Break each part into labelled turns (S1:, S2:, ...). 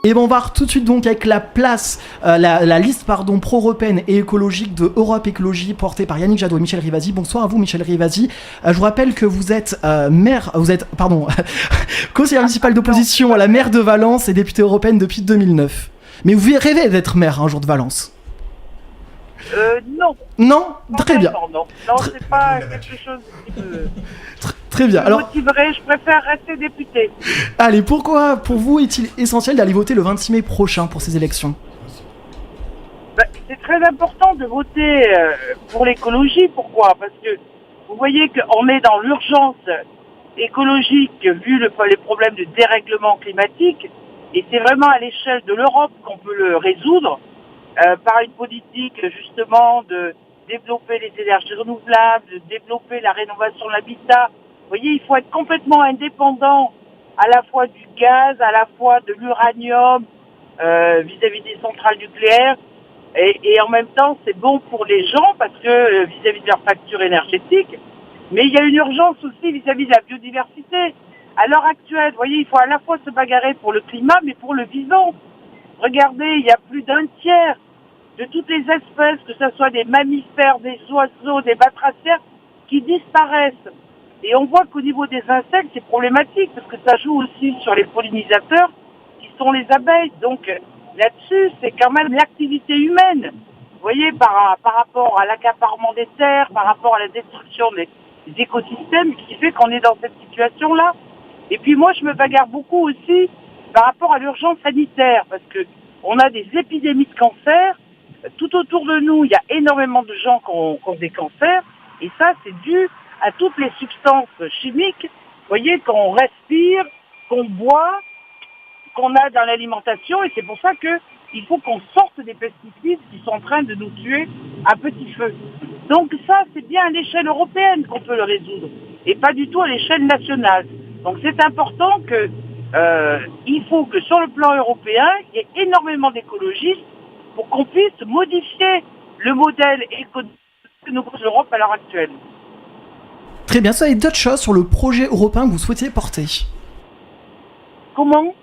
S1: Et ben on va tout de suite donc avec la liste pro-européenne et écologique de Europe Écologie portée par Yannick Jadot et Michel Rivasi. Bonsoir à vous Michel Rivasi. Je vous rappelle que vous êtes conseillère municipale d'opposition à la maire de Valence et députée européenne depuis 2009. Mais vous rêvez d'être maire un jour de Valence?
S2: Non.
S1: Non, très bien.
S2: Non, c'est pas quelque chose qui me...
S1: Très bien. Alors,
S2: motiverait, je préfère rester député.
S1: Allez, pourquoi pour vous est-il essentiel d'aller voter le 26 mai prochain pour ces élections?
S2: C'est très important de voter pour l'écologie. Pourquoi? Parce que vous voyez qu'on est dans l'urgence écologique vu les problèmes de dérèglement climatique, et c'est vraiment à l'échelle de l'Europe qu'on peut le résoudre par une politique justement de développer les énergies renouvelables, de développer la rénovation de l'habitat. Vous voyez, il faut être complètement indépendant à la fois du gaz, à la fois de l'uranium vis-à-vis des centrales nucléaires, et en même temps c'est bon pour les gens parce que vis-à-vis de leur facture énergétique, mais il y a une urgence aussi vis-à-vis de la biodiversité. À l'heure actuelle, vous voyez, il faut à la fois se bagarrer pour le climat mais pour le vivant. Regardez, il y a plus d'un tiers de toutes les espèces, que ce soit des mammifères, des oiseaux, des batraciens, qui disparaissent. Et on voit qu'au niveau des insectes, c'est problématique, parce que ça joue aussi sur les pollinisateurs, qui sont les abeilles. Donc là-dessus, c'est quand même l'activité humaine. Vous voyez, par rapport à l'accaparement des terres, par rapport à la destruction des écosystèmes, qui fait qu'on est dans cette situation-là. Et puis moi, je me bagarre beaucoup aussi par rapport à l'urgence sanitaire, parce que on a des épidémies de cancer. Tout autour de nous, il y a énormément de gens qui ont des cancers, et ça, c'est dû à toutes les substances chimiques, vous voyez, qu'on respire, qu'on boit, qu'on a dans l'alimentation, et c'est pour ça qu'il faut qu'on sorte des pesticides qui sont en train de nous tuer à petit feu. Donc ça, c'est bien à l'échelle européenne qu'on peut le résoudre, et pas du tout à l'échelle nationale. Donc c'est important il faut que sur le plan européen, il y ait énormément d'écologistes pour qu'on puisse modifier le modèle économique que nous propose l'Europe à l'heure actuelle.
S1: Très bien, ça et d'autres choses sur le projet européen que vous souhaitiez porter?
S2: Comment?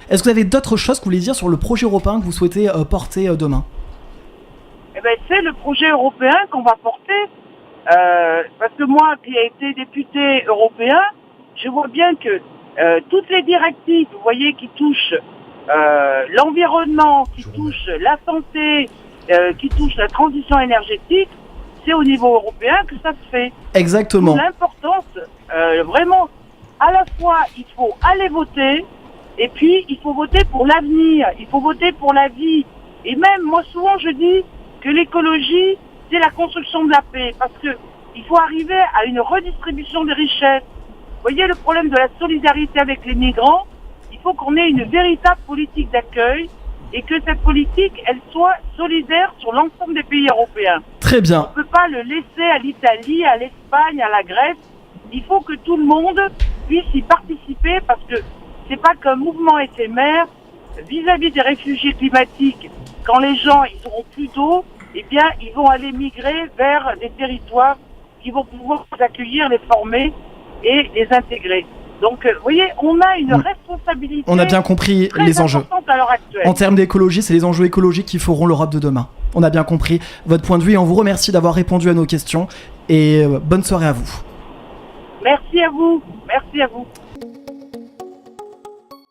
S1: Est-ce que vous avez d'autres choses que vous voulez dire sur le projet européen que vous souhaitez porter demain?
S2: C'est le projet européen qu'on va porter, parce que moi qui ai été député européen, je vois bien que toutes les directives, vous voyez, qui touchent l'environnement, qui touchent la santé, qui touchent la transition énergétique, c'est au niveau européen que ça se fait.
S1: Exactement.
S2: L'importance, vraiment, à la fois, il faut aller voter, et puis il faut voter pour l'avenir, il faut voter pour la vie. Et même, moi souvent, je dis que l'écologie, c'est la construction de la paix, parce que il faut arriver à une redistribution des richesses. Vous voyez le problème de la solidarité avec les migrants, il faut qu'on ait une véritable politique d'accueil, et que cette politique, elle soit solidaire sur l'ensemble des pays européens.
S1: Très bien.
S2: On ne peut pas le laisser à l'Italie, à l'Espagne, à la Grèce. Il faut que tout le monde puisse y participer, parce que c'est pas qu'un mouvement éphémère vis-à-vis des réfugiés climatiques. Quand les gens ils auront plus d'eau, eh bien ils vont aller migrer vers des territoires qui vont pouvoir les accueillir, les former et les intégrer. Donc, vous voyez, on a une responsabilité.
S1: On a bien compris les enjeux.
S2: À l'heure actuelle.
S1: En termes d'écologie, c'est les enjeux écologiques qui feront l'Europe de demain. On a bien compris votre point de vue et on vous remercie d'avoir répondu à nos questions. Et bonne soirée à vous.
S2: Merci à vous. Merci à vous.